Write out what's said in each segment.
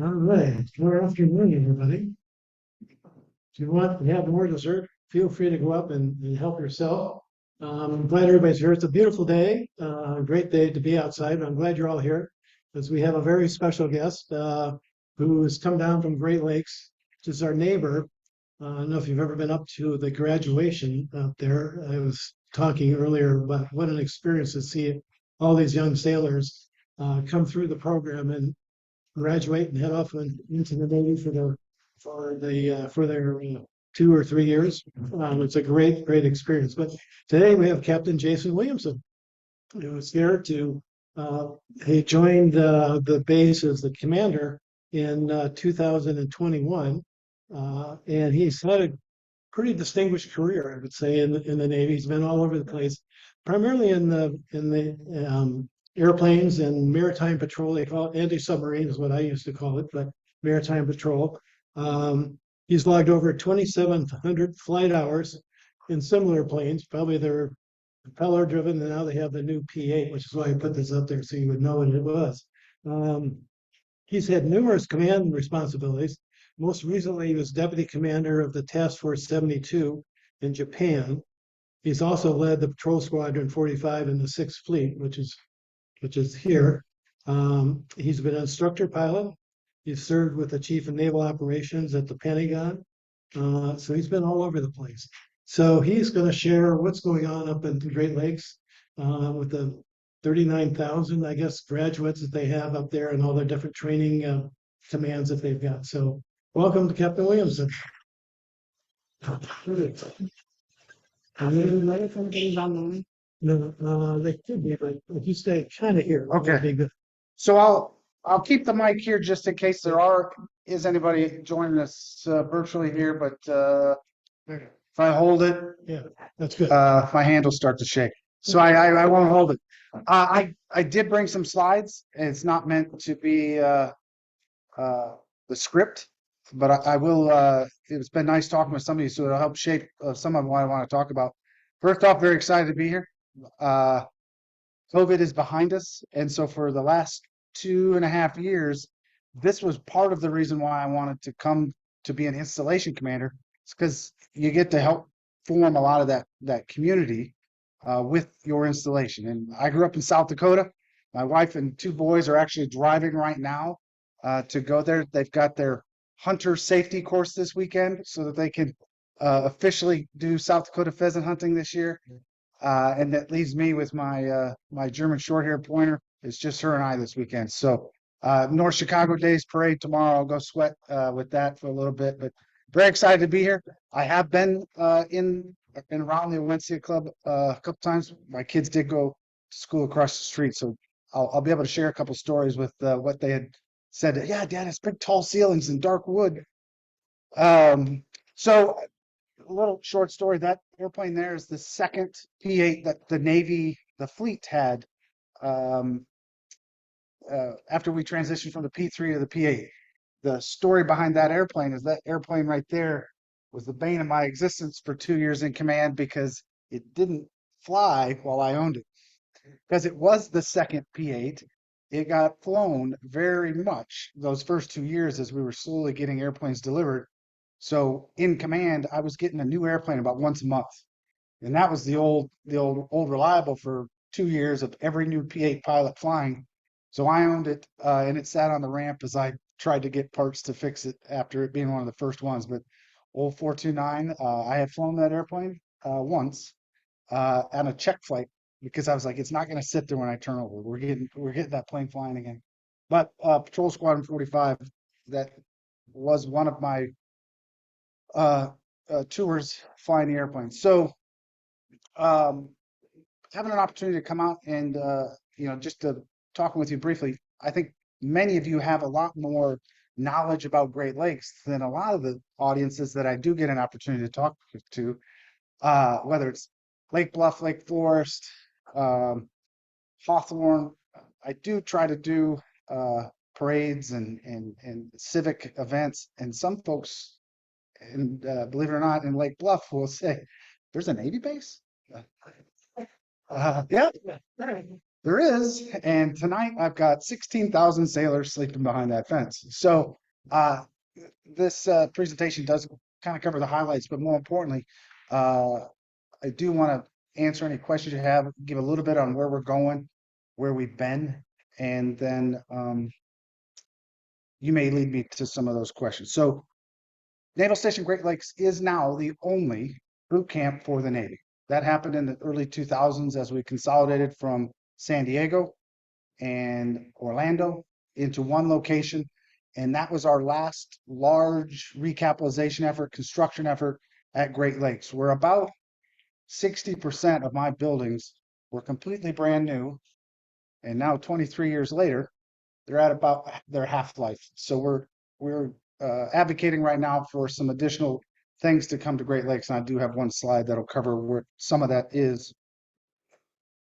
All right, good afternoon, everybody. If you want to have more dessert, feel free to go up and help yourself. I'm glad everybody's here. It's a beautiful day, a great day to be outside. I'm glad you're all here because we have a very special guest who has come down from Great Lakes, which is our neighbor. I don't know if you've ever been up to the graduation up there. I was talking earlier about what an experience to see all these young sailors come through the program and graduate and head off into the Navy for their 2 or 3 years. It's a great experience. But today we have Captain Jason Williamson, who was here to he joined the base as the commander in 2021, and he's had a pretty distinguished career, I would say, in the Navy. He's been all over the place, primarily in the airplanes and maritime patrol. They call it anti-submarine is what I used to call it, but maritime patrol. He's logged over 2,700 flight hours in similar planes. Probably they're propeller driven, and now they have the new P8, which is why I put this up there so you would know what it was. He's had numerous command responsibilities. Most recently, he was deputy commander of the Task Force 72 in Japan. He's also led the Patrol Squadron 45 in the 6th Fleet, which is here. He's been an instructor pilot. He's served with the Chief of Naval Operations at the Pentagon. So he's been all over the place. So he's going to share what's going on up in the Great Lakes with the 39,000, I guess, graduates that they have up there and all their different training commands that they've got. So welcome to Captain Williamson. No, they could be, but if you stay kind of here, Okay. that'd be good. So I'll keep the mic here just in case is anybody joining us virtually here, but if I hold it, Yeah, that's good. my hand will start to shake. So I won't hold it. I did bring some slides. It's not meant to be the script, but I will. It's been nice talking with somebody, so it'll help shape some of what I want to talk about. First off, very excited to be here. COVID is behind us, and so for the last 2.5 years, this was part of the reason why I wanted to come to be an installation commander. It's because you get to help form a lot of that community with your installation. And I grew up in South Dakota. My wife and 2 boys are actually driving right now to go there. They've got their hunter safety course this weekend so that they can officially do South Dakota pheasant hunting this year. And that leaves me with my German Shorthair pointer. It's just her and I this weekend. So North Chicago Days Parade tomorrow. I'll go sweat with that for a little bit, but very excited to be here. I have been in around the Valencia Club a couple times. My kids did go to school across the street, so I'll be able to share a couple stories with what they had said. Yeah, Dad, it's big tall ceilings and dark wood. So a little short story. That airplane there is the second P8 that the fleet had after we transitioned from the P3 to the P8. The story behind that airplane is that airplane right there was the bane of my existence for 2 years in command because it didn't fly while I owned it. Because it was the second P8, it got flown very much those first 2 years as we were slowly getting airplanes delivered. So in command, I was getting a new airplane about once a month. And that was the old reliable for 2 years of every new P8 pilot flying. So I owned it and it sat on the ramp as I tried to get parts to fix it after it being one of the first ones. But old 429, I had flown that airplane once on a check flight because I was like, it's not going to sit there when I turn over. We're getting that plane flying again. But Patrol Squadron 45, that was one of my tours flying the airplane. So having an opportunity to come out and just to talking with you briefly, I think many of you have a lot more knowledge about Great Lakes than a lot of the audiences that I do get an opportunity to talk to, whether it's Lake Bluff, Lake Forest, Hawthorne. I do try to do parades and civic events, and some folks, and believe it or not, in Lake Bluff will say, "There's a Navy base." Yeah, there is. And tonight I've got 16,000 sailors sleeping behind that fence. So uh, this presentation does kind of cover the highlights, but more importantly, uh, I do want to answer any questions you have, give a little bit on where we're going, where we've been, and then you may lead me to some of those questions. So Naval Station Great Lakes is now the only boot camp for the Navy. That happened in the early 2000s as we consolidated from San Diego and Orlando into one location. And that was our last large recapitalization effort, construction effort at Great Lakes. We're about 60% of my buildings were completely brand new. And now 23 years later, they're at about their half-life. So we're advocating right now for some additional things to come to Great Lakes. And I do have one slide that'll cover where some of that is.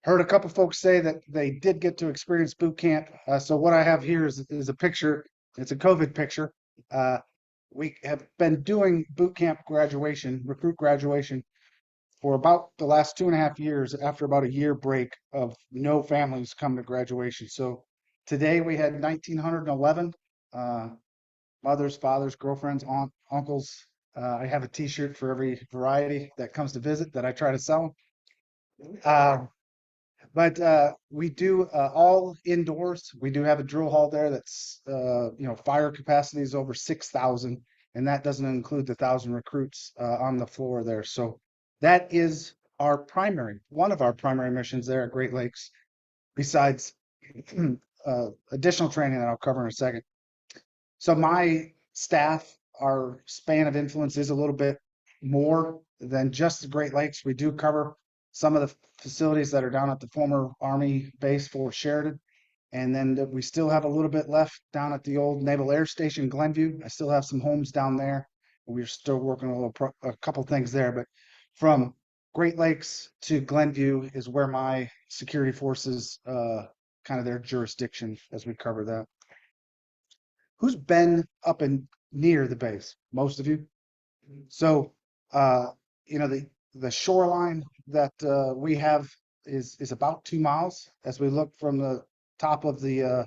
Heard a couple folks say that they did get to experience boot camp. So what I have here is a picture. It's a COVID picture. We have been doing boot camp graduation, recruit graduation, for about the last 2.5 years after about a year break of no families come to graduation. So today we had 1,911 mothers, fathers, girlfriends, uncles. I have a T-shirt for every variety that comes to visit that I try to sell. But we do all indoors. We do have a drill hall there that's, fire capacity is over 6,000, and that doesn't include the 1,000 recruits on the floor there. So that is one of our primary missions there at Great Lakes, besides additional training that I'll cover in a second. So my staff, our span of influence is a little bit more than just the Great Lakes. We do cover some of the facilities that are down at the former Army base, Fort Sheridan. And then we still have a little bit left down at the old Naval Air Station, Glenview. I still have some homes down there. We're still working on a couple things there. But from Great Lakes to Glenview is where my security forces, kind of their jurisdiction as we cover that. Who's been up and near the base? Most of you. So, the shoreline that we have is about 2 miles as we look from the top of the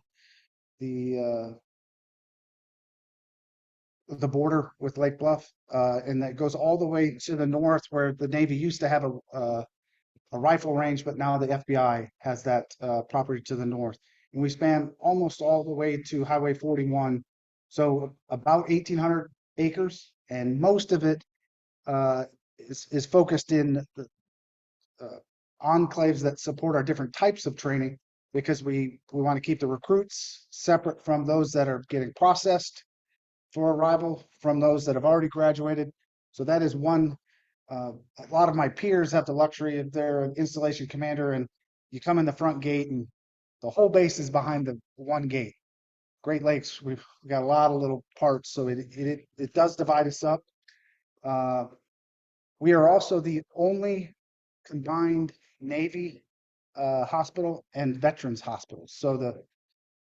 border with Lake Bluff, and that goes all the way to the north where the Navy used to have a rifle range, but now the FBI has that property to the north. And we span almost all the way to Highway 41, so about 1,800 acres, and most of it is focused in the enclaves that support our different types of training, because we want to keep the recruits separate from those that are getting processed for arrival, from those that have already graduated. So that is one. A lot of my peers have the luxury of their installation commander, and you come in the front gate and the whole base is behind the one gate. Great Lakes, we've got a lot of little parts, so it does divide us up. We are also the only combined Navy hospital and veterans hospital. So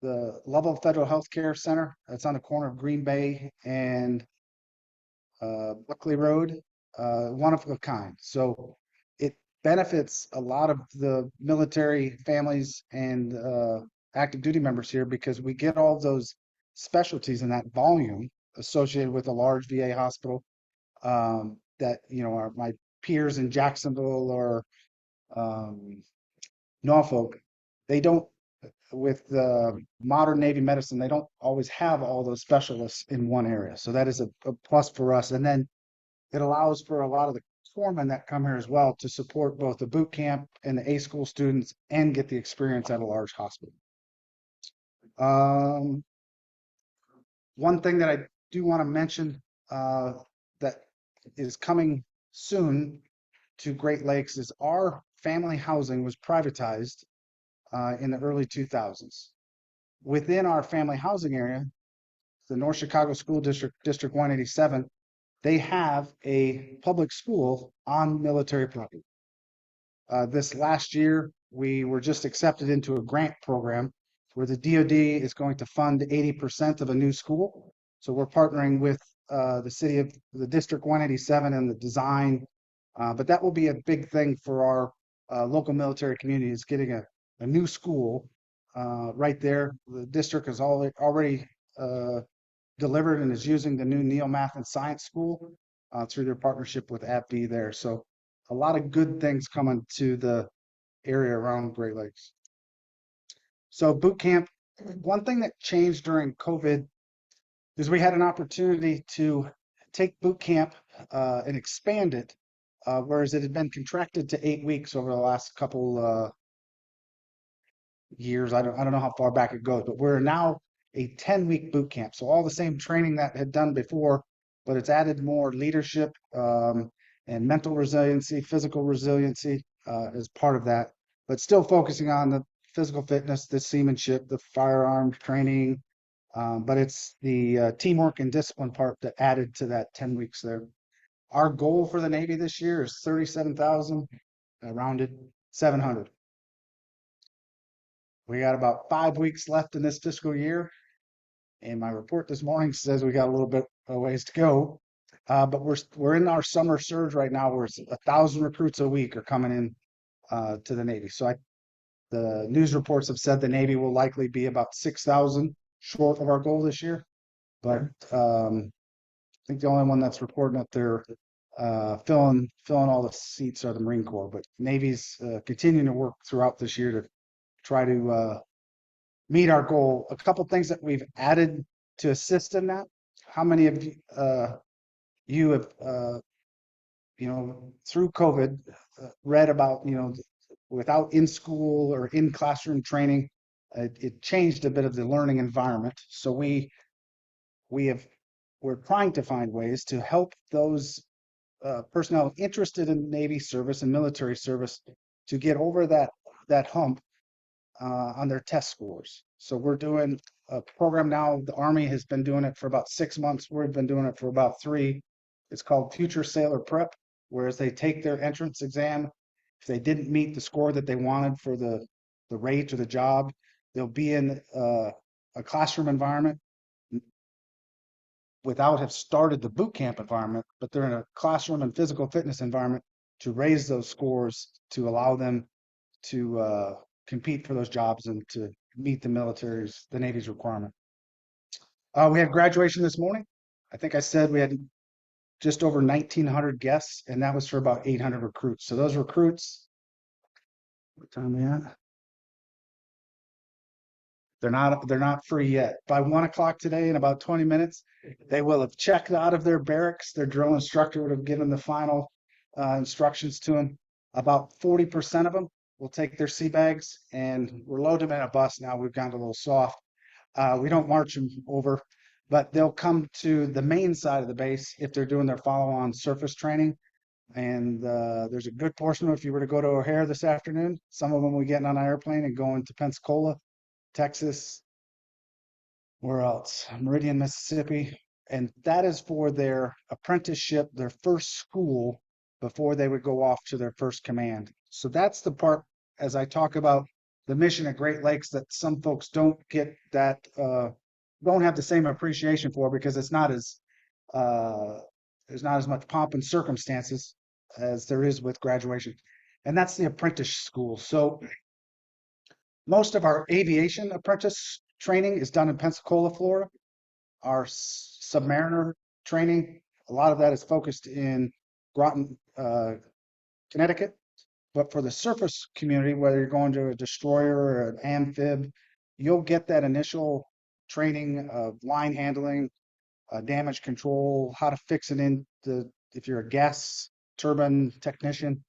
the Lovell Federal Health Care Center, that's on the corner of Green Bay and Buckley Road, one of a kind. So it benefits a lot of the military families and active duty members here, because we get all those specialties in that volume associated with a large VA hospital, that are my peers in Jacksonville or Norfolk. They don't, with the modern Navy medicine, they don't always have all those specialists in one area. So that is a plus for us. And then it allows for a lot of the corpsmen that come here as well to support both the boot camp and the A school students and get the experience at a large hospital. One thing that I do want to mention that is coming soon to Great Lakes is our family housing was privatized in the early 2000s. Within our family housing area, the North Chicago School District, District 187, they have a public school on military property. This last year, we were just accepted into a grant program where the DoD is going to fund 80% of a new school. So we're partnering with the District 187 and the design. But that will be a big thing for our local military community, is getting a new school right there. The district has already delivered and is using the new Neo Math and Science School through their partnership with AppD there. So a lot of good things coming to the area around Great Lakes. So boot camp, one thing that changed during COVID is we had an opportunity to take boot camp and expand it, whereas it had been contracted to 8 weeks over the last couple years. I don't know how far back it goes, but we're now a 10-week boot camp. So all the same training that had done before, but it's added more leadership and mental resiliency, physical resiliency as part of that, but still focusing on the physical fitness, the seamanship, the firearm training, but it's the teamwork and discipline part that added to that 10 weeks there. Our goal for the Navy this year is 37,000, rounded 700. We got about 5 weeks left in this fiscal year, and my report this morning says we got a little bit of ways to go. But we're in our summer surge right now, where it's 1,000 recruits a week are coming in to the Navy. So the news reports have said the Navy will likely be about 6,000 short of our goal this year. But I think the only one that's reporting that they're filling all the seats are the Marine Corps. But Navy's continuing to work throughout this year to try to meet our goal. A couple things that we've added to assist in that. How many of you have, through COVID, read about, without in school or in classroom training, it changed a bit of the learning environment. So we're trying to find ways to help those personnel interested in Navy service and military service to get over that hump on their test scores. So we're doing a program now. The Army has been doing it for about 6 months. We've been doing it for about 3. It's called Future Sailor Prep, whereas they take their entrance exam. If they didn't meet the score that they wanted for the rate or the job, they'll be in a classroom environment without have started the boot camp environment, but they're in a classroom and physical fitness environment to raise those scores to allow them to compete for those jobs and to meet the Navy's requirement. We had graduation this morning. I think I said we had just over 1,900 guests, and that was for about 800 recruits. So those recruits, what time are we at? They're not free yet. By 1 o'clock today, in about 20 minutes, they will have checked out of their barracks. Their drill instructor would have given the final instructions to them. About 40% of them will take their sea bags, and we're loading them in a bus now. We've gotten a little soft. We don't march them over, but they'll come to the main side of the base if they're doing their follow-on surface training. And there's a good portion of, if you were to go to O'Hare this afternoon, some of them will be getting on an airplane and going to Pensacola, Texas, where else? Meridian, Mississippi. And that is for their apprenticeship, their first school, before they would go off to their first command. So that's the part, as I talk about the mission at Great Lakes, that some folks don't get that, don't have the same appreciation for, because it's not as, there's not as much pomp and circumstances as there is with graduation. And that's the apprentice school. So most of our aviation apprentice training is done in Pensacola, Florida. Our submariner training, a lot of that is focused in Groton, Connecticut. But for the surface community, whether you're going to a destroyer or an amphib, you'll get that initial training of line handling, damage control, how to fix it if you're a gas turbine technician.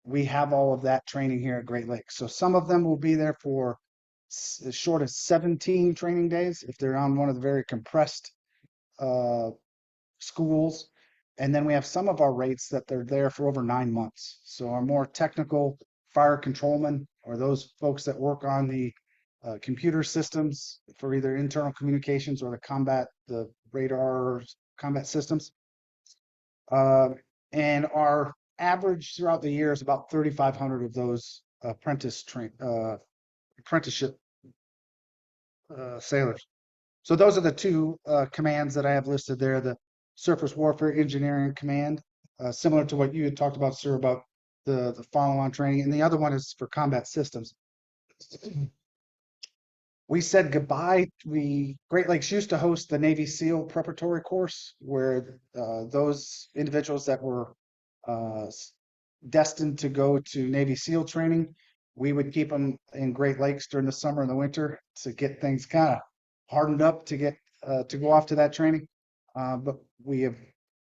We have all of that training here at Great Lakes. So some of them will be there for as short as 17 training days if they're on one of the very compressed schools. And then we have some of our rates that they're there for over 9 months. So our more technical fire controlmen, or those folks that work on the computer systems for either internal communications or the radar combat systems. And our average throughout the year is about 3,500 of those apprenticeship sailors. So those are the two commands that I have listed there. The Surface Warfare Engineering Command, similar to what you had talked about, sir, about the follow-on training, and the other one is for combat systems. We said goodbye. Great Lakes used to host the Navy SEAL preparatory course, where those individuals that were destined to go to Navy SEAL training, we would keep them in Great Lakes during the summer and the winter to get things kind of hardened up to get to go off to that training. But we have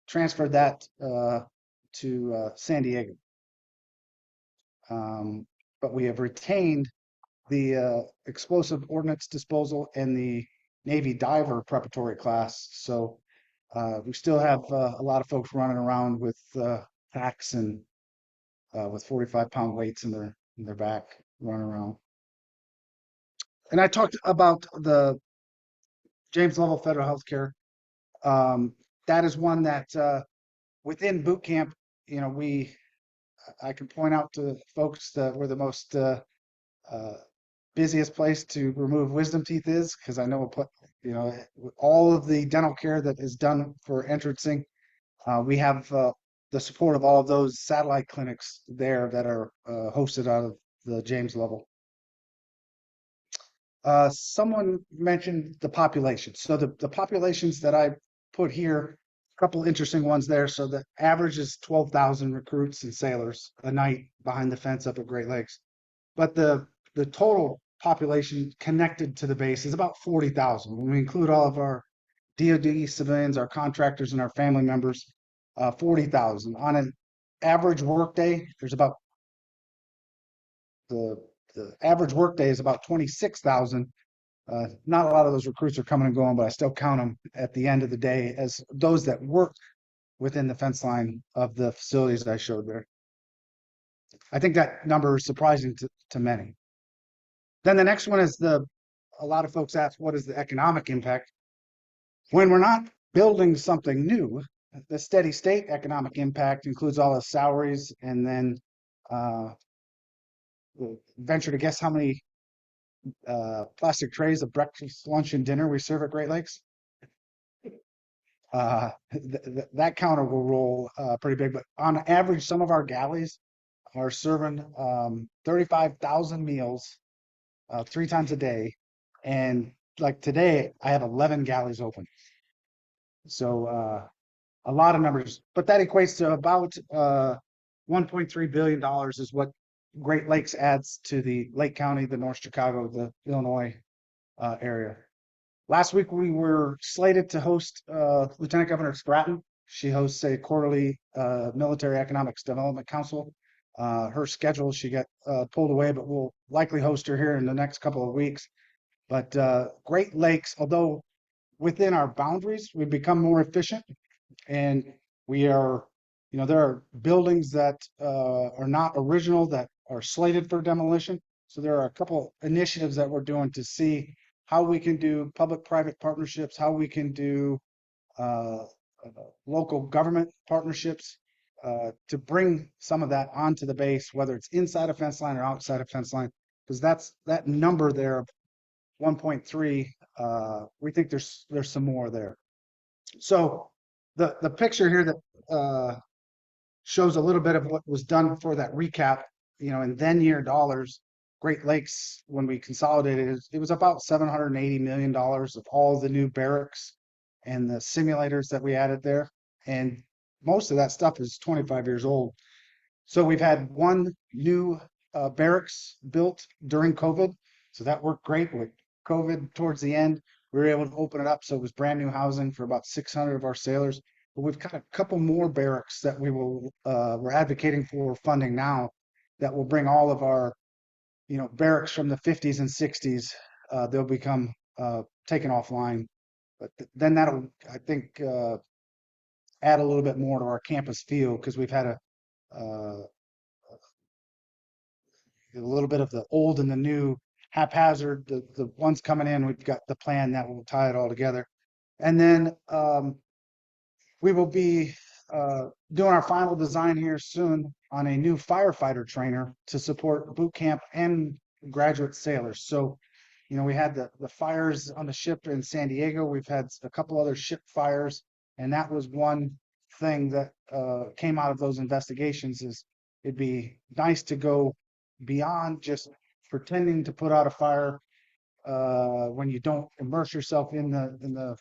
transferred that to San Diego. But we have retained the explosive ordnance disposal and the Navy diver preparatory class. So we still have a lot of folks running around with packs and with 45-pound weights in their back, running around. And I talked about the James Level Federal Healthcare. That is one that within boot camp, you know, I can point out to folks that we're the most busiest place to remove wisdom teeth is, because I know, you know, all of the dental care that is done for entrancing, we have the support of all of those satellite clinics there that are hosted out of the James Level. Someone mentioned the population. So the populations that I put here, a couple interesting ones there. So the average is 12,000 recruits and sailors a night behind the fence up at Great Lakes. But the total population connected to the base is about 40,000. When we include all of our DoD civilians, our contractors, and our family members, 40,000. On an average workday, there's about the average workday is about 26,000. Not a lot of those recruits are coming and going, but I still count them at the end of the day as those that work within the fence line of the facilities that I showed there. I think that number is surprising to many. Then the next one is a lot of folks ask, what is the economic impact? When we're not building something new, the steady state economic impact includes all the salaries, and then venture to guess how many plastic trays of breakfast, lunch, and dinner we serve at Great Lakes. That counter will roll pretty big, but on average, some of our galleys are serving 35,000 meals 3 times a day. And like today, I have 11 galleys open. So a lot of numbers, but that equates to about $1.3 billion is what Great Lakes adds to the Lake County, the North Chicago, the Illinois area. Last week, we were slated to host Lieutenant Governor Stratton. She hosts a quarterly Military Economics Development Council. Her schedule, she got pulled away, but we'll likely host her here in the next couple of weeks. But Great Lakes, although within our boundaries, we've become more efficient, and we are, you know, there are buildings that are not original that are slated for demolition. So there are a couple initiatives that we're doing to see how we can do public-private partnerships, how we can do local government partnerships to bring some of that onto the base, whether it's inside a fence line or outside a fence line, because that number there of 1.3, we think there's some more there. So the picture here that shows a little bit of what was done for that recap, you know, in then year dollars. Great Lakes, when we consolidated, it was about $780 million of all the new barracks and the simulators that we added there. And most of that stuff is 25 years old. So we've had one new barracks built during COVID. So that worked great. With COVID towards the end, we were able to open it up. So it was brand new housing for about 600 of our sailors. But we've got a couple more barracks that we're advocating for funding now that will bring all of our, you know, barracks from the 50s and 60s. They'll become taken offline. But then that'll, I think, add a little bit more to our campus feel, because we've had a little bit of the old and the new haphazard. The ones coming in, we've got the plan that will tie it all together. And then we will be doing our final design here soon on a new firefighter trainer to support boot camp and graduate sailors. So, we had the fires on the ship in San Diego. We've had a couple other ship fires, and that was one thing that came out of those investigations. Is it'd be nice to go beyond just pretending to put out a fire when you don't immerse yourself in the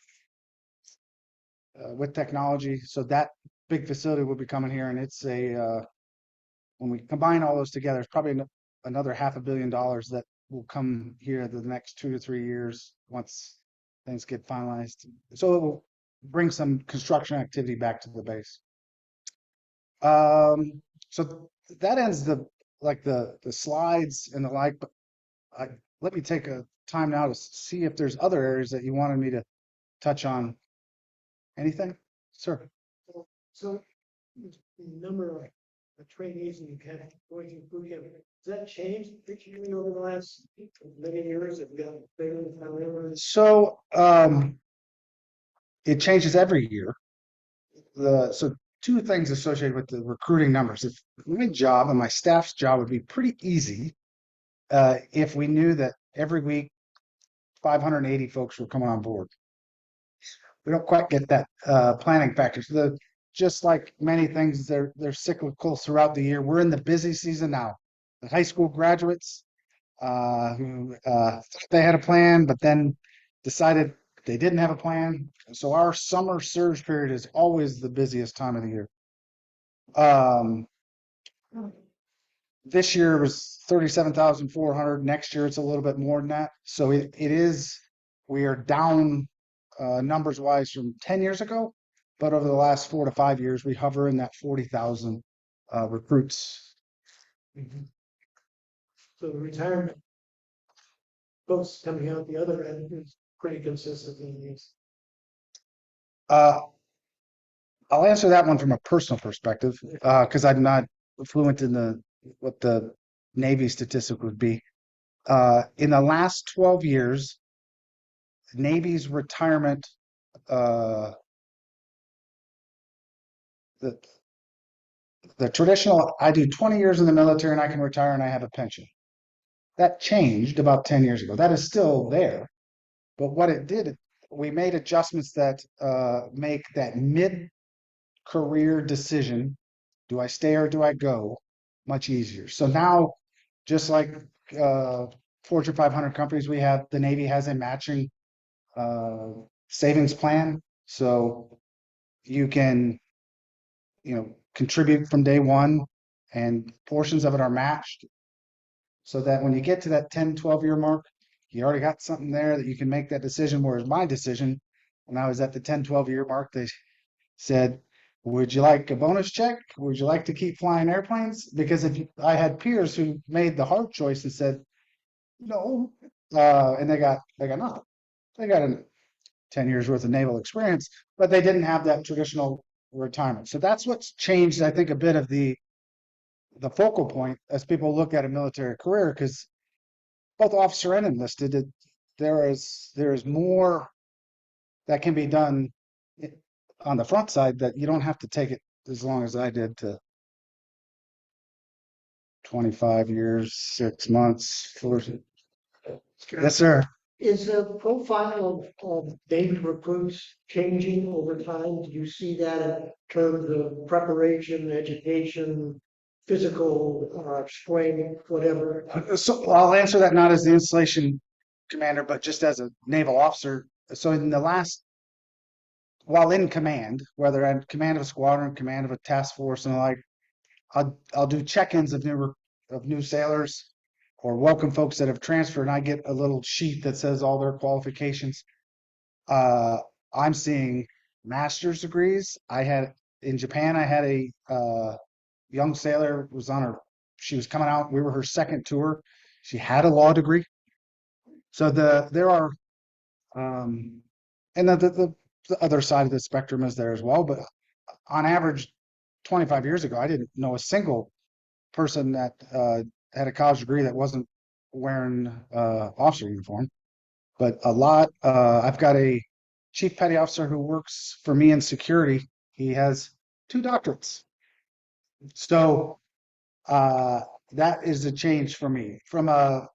with technology. So that big facility will be coming here, and it's when we combine all those together, it's probably another $500 million that will come here the next 2 to 3 years once things get finalized. So it will bring some construction activity back to the base. So that ends the slides and the like. But let me take a time now to see if there's other areas that you wanted me to touch on. Anything, sir? So the number of trainees that you've had going through boot camp, has that changed particularly over the last many years? Have you gotten bigger than ever? So it changes every year. So two things associated with the recruiting numbers. If my job and my staff's job would be pretty easy if we knew that every week 580 folks were coming on board. We don't quite get that planning factor. So just like many things, they're cyclical throughout the year. We're in the busy season now. The high school graduates who thought they had a plan, but then decided they didn't have a plan. So our summer surge period is always the busiest time of the year. This year was 37,400. Next year it's a little bit more than that. So we are down numbers wise from 10 years ago, but over the last 4 to 5 years, we hover in that 40,000 recruits. Mm-hmm. So the retirement folks coming out the other end is pretty consistent in these. I'll answer that one from a personal perspective because I'm not fluent in what the Navy statistic would be. In the last 12 years, Navy's retirement, the traditional, I do 20 years in the military and I can retire and I have a pension. That changed about 10 years ago. That is still there. But what it did, we made adjustments that make that mid-career decision, do I stay or do I go, much easier. So now, just like Fortune 500 companies, the Navy has a matching savings plan. So you can, contribute from day one and portions of it are matched so that when you get to that 10, 12-year mark, you already got something there that you can make that decision. Whereas my decision, when I was at the 10, 12-year mark, they said, would you like a bonus check? Would you like to keep flying airplanes? Because I had peers who made the hard choice and said, no, and they got nothing. They got 10 years worth of naval experience, but they didn't have that traditional retirement. So that's what's changed, I think, a bit of the focal point as people look at a military career, because both officer and enlisted, there is more that can be done on the front side that you don't have to take it as long as I did to 25 years, 6 months. Yes, sir. Is the profile of Navy recruits changing over time? Do you see that in terms of preparation, education, physical training, whatever? So I'll answer that not as the installation commander, but just as a naval officer. So while in command, whether I'm command of a squadron, command of a task force, and the like, I'll do check-ins of new sailors or welcome folks that have transferred, and I get a little sheet that says all their qualifications. I'm seeing master's degrees. In Japan, I had a young sailor she was coming out. We were her second tour. She had a law degree. So there are, and the other side of the spectrum is there as well. But on average, 25 years ago, I didn't know a single person that had a college degree that wasn't wearing officer uniform. But a lot. I've got a chief petty officer who works for me in security. He has 2 doctorates. So Uh, that is a change for me. From a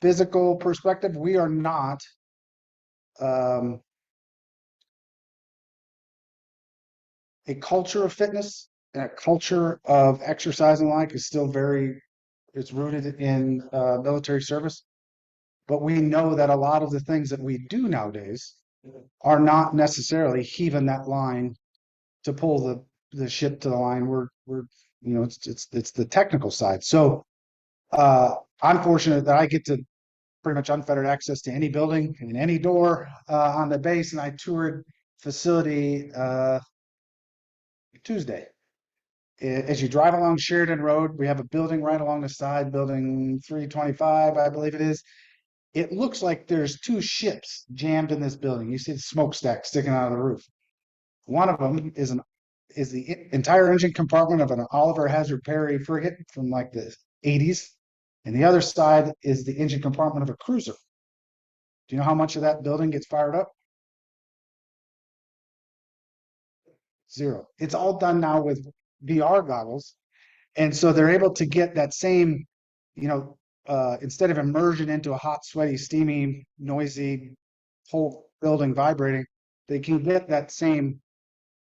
physical perspective, we are not um, a culture of fitness and a culture of exercise and like is still very, it's rooted in military service. But we know that a lot of the things that we do nowadays are not necessarily heaving that line to pull the ship to the line. We're it's the technical side. So I'm fortunate that I get to pretty much unfettered access to any building and any door on the base, and I toured facility Tuesday. As you drive along Sheridan Road, we have a building right along the side, building 325, I believe it is. It looks like there's two ships jammed in this building. You see the smokestack sticking out of the roof. One of them is the entire engine compartment of an Oliver Hazard Perry frigate from like the 80s, and the other side is the engine compartment of a cruiser. Do you know how much of that building gets fired up? Zero. It's all done now with VR goggles, and so they're able to get that same, instead of immersion into a hot, sweaty, steamy, noisy whole building vibrating, they can get that same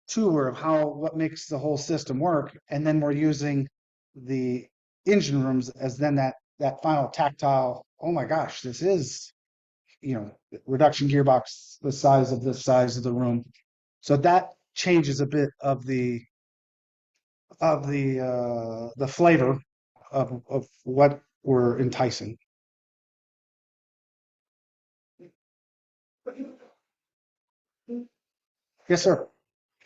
tour of what makes the whole system work, and then we're using the engine rooms as then that final tactile. Oh my gosh, this is reduction gearbox the size of the room, so that changes a bit of the flavor of what we're enticing. Yes, sir.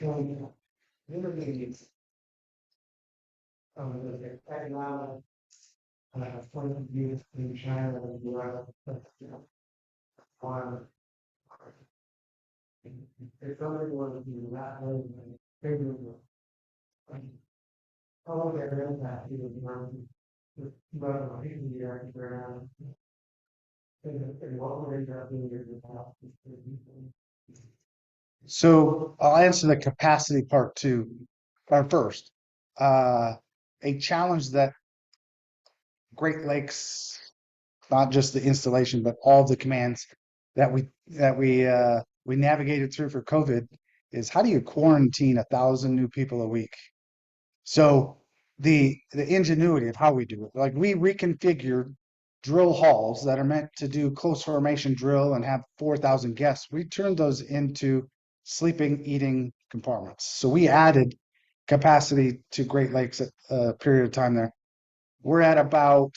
Economic point of view in China and the US, on if somebody was to do that, figure how long their impact is but in the year around and what would end up being your So I'll answer the capacity part too, or first. A challenge that Great Lakes, not just the installation, but all the commands that we navigated through for COVID is how do you quarantine 1,000 new people a week? So the ingenuity of how we do it, like we reconfigured drill halls that are meant to do close formation drill and have 4,000 guests. We turned those into sleeping, eating compartments. So we added capacity to Great Lakes at a period of time there. We're at about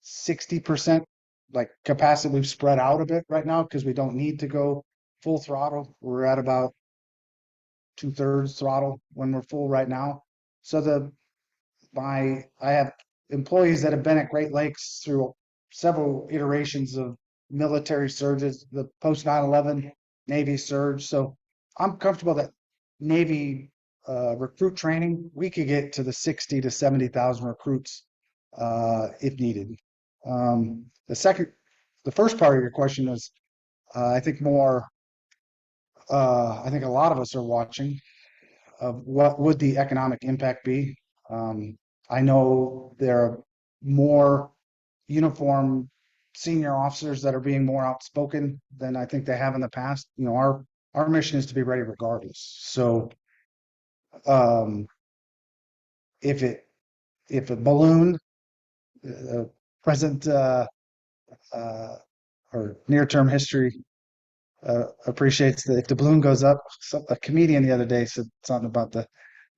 60% like capacity. We've spread out a bit right now because we don't need to go full throttle. We're at about 2/3 throttle when we're full right now. So I have employees that have been at Great Lakes through several iterations of military surges, the post 9/11 Navy surge. So I'm comfortable that Navy recruit training, we could get to the 60 to 70,000 recruits if needed. The first part of your question is, I think I think a lot of us are watching of what would the economic impact be. I know there are more uniformed senior officers that are being more outspoken than I think they have in the past. Our mission is to be ready regardless. So um, if a balloon, present or near-term history appreciates that if the balloon goes up, a comedian the other day said something about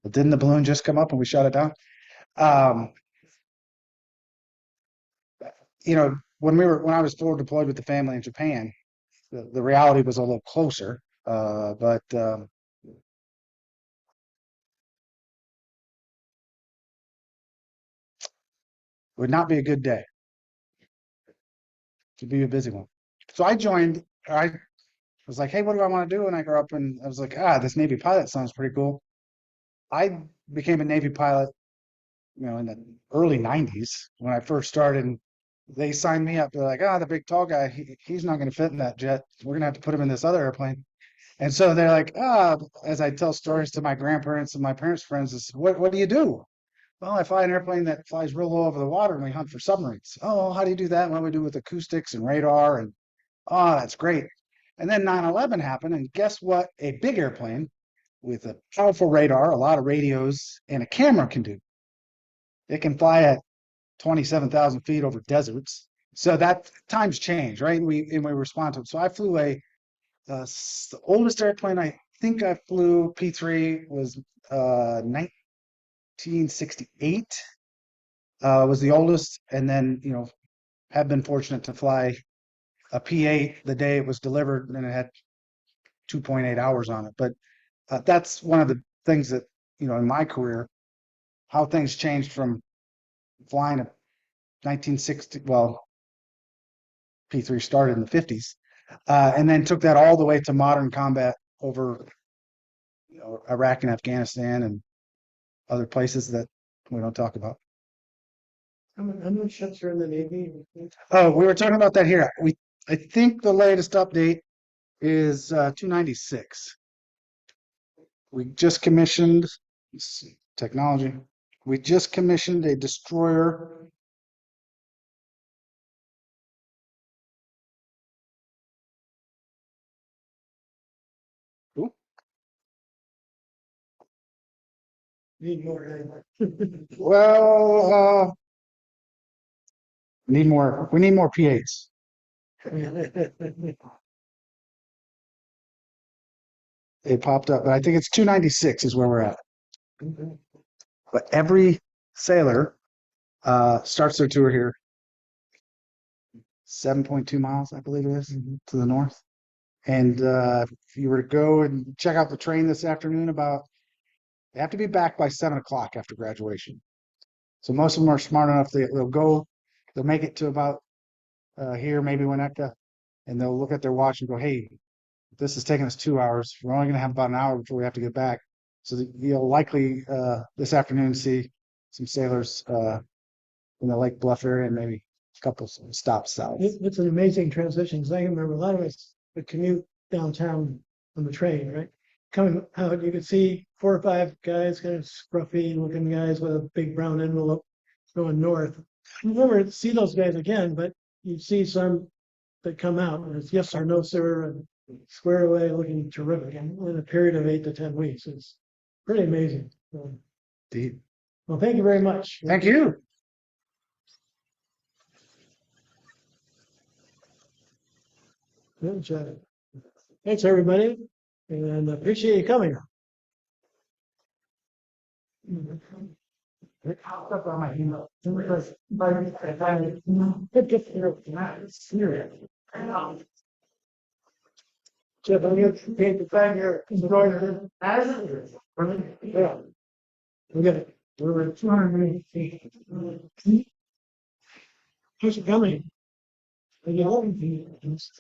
didn't the balloon just come up and we shot it down? Um, when I was forward deployed with the family in Japan, the reality was a little closer, but would not be a good day to be a busy one. So I was like, hey, what do I want to do when I grow up? And I was like, this Navy pilot sounds pretty cool. I became a Navy pilot, in the early 90s when I first started. And they signed me up. They're like, the big tall guy, he's not going to fit in that jet. We're going to have to put him in this other airplane. And so they're like, as I tell stories to my grandparents and my parents' friends, is what do you do? Well, I fly an airplane that flies real low over the water and we hunt for submarines. Oh, how do you do that? Well, we do it with acoustics and radar and oh, that's great. And then 9/11 happened, and guess what? A big airplane with a powerful radar, a lot of radios, and a camera can do. It can fly at 27,000 feet over deserts. So that times change, right? And we respond to it. So I flew the oldest airplane I think I flew P3 was 1968. Was the oldest, and then have been fortunate to fly a P8 the day it was delivered, and it had 2.8 hours on it. But that's one of the things that in my career, how things changed from flying a 1960. Well, P3 started in the 50s, and then took that all the way to modern combat over Iraq and Afghanistan and other places that we don't talk about. How many ships are in the Navy? Oh, we were talking about that here. I think the latest update is 296. We just commissioned technology. We just commissioned a destroyer. Ooh, Need more. well, we need more. We need more P8s. It popped up, but I think it's 296 is where we're at. But every sailor starts their tour here. 7.2 miles, I believe it is, to the north. And if you were to go and check out the train this afternoon, they have to be back by 7 o'clock after graduation. So most of them are smart enough they'll make it to about here, maybe Winnetka, and they'll look at their watch and go, "Hey, this is taking us 2 hours. We're only going to have about an hour before we have to get back." So you'll likely this afternoon see some sailors in the Lake Bluff area and maybe a couple stops south. It's an amazing transition because I can remember a lot of us would commute downtown on the train, right? Coming out, you could see 4 or 5 guys, kind of scruffy looking guys with a big brown envelope going north. You never see those guys again, but you see some that come out and it's yes or no, sir, and square away looking terrific. And in a period of 8 to 10 weeks, it's pretty amazing. So, Indeed. well, thank you very much. Thank you. Good job. Thanks, everybody, and appreciate you coming. It popped up on my email. Jeff, I'm going to paint the thing here. Yeah. We got it. We're at 280 feet. Who's coming? Are you home? It's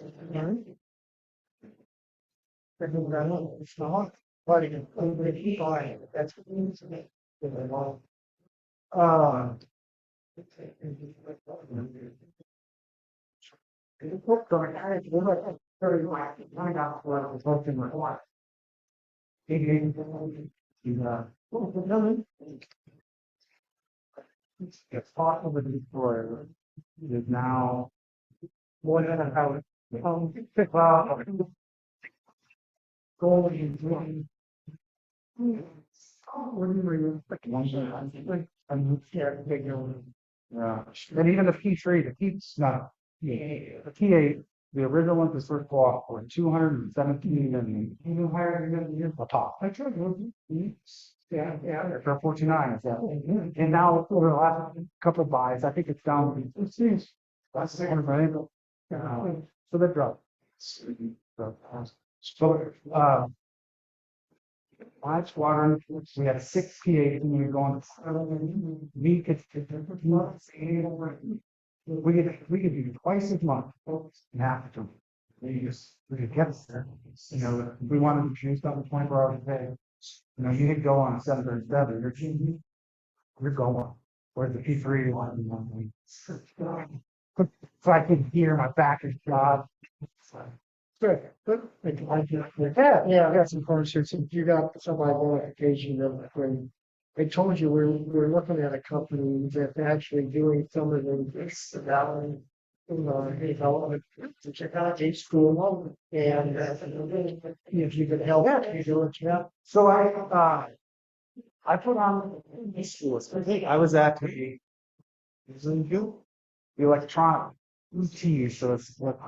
not. That's it's possible the destroyer is now more than a house. Going yeah. And even the P3, the P's not the P8, the original ones that first off were 217 and even higher than the top. That's right. Yeah, for 49 is that. And now over the last couple of buys, I think it's down. That's the one, right? So that dropped. So, 5 squadron, we had 6 P8s and we were going, we could do twice as much in half the time. We could get us there. If we wanted to choose something 24 hours a day, you could go on a 737, you're going. Whereas the P3 one, so I can hear my back is shot. Good. Yeah, that's of course. You got some identification of when I told you we're looking at a company that's actually doing some of this about development to check out each school and if you could help, you do it, yeah. So I put on these schools. I was at the electronic UT, so it's what